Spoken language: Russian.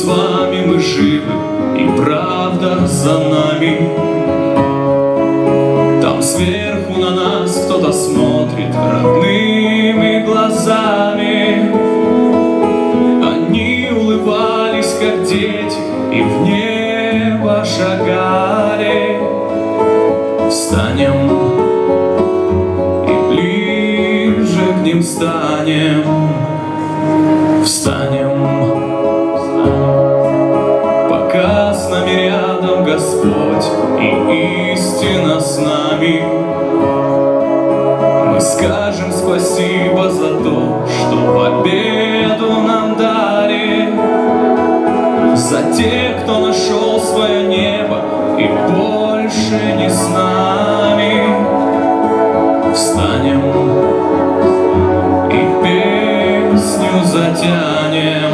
вами мы живы, и правда за нами. Там сверху на нас кто-то смотрит родными глазами. Они улыбались, как дети, и в небо шагали. Встанем и ближе к ним станем. Встанем, пока с нами рядом Господь и истина с нами. Мы скажем спасибо за то, что победу нам дали, за тех, кто нашел свое небо и больше не с нами. Встанем и песню затянем.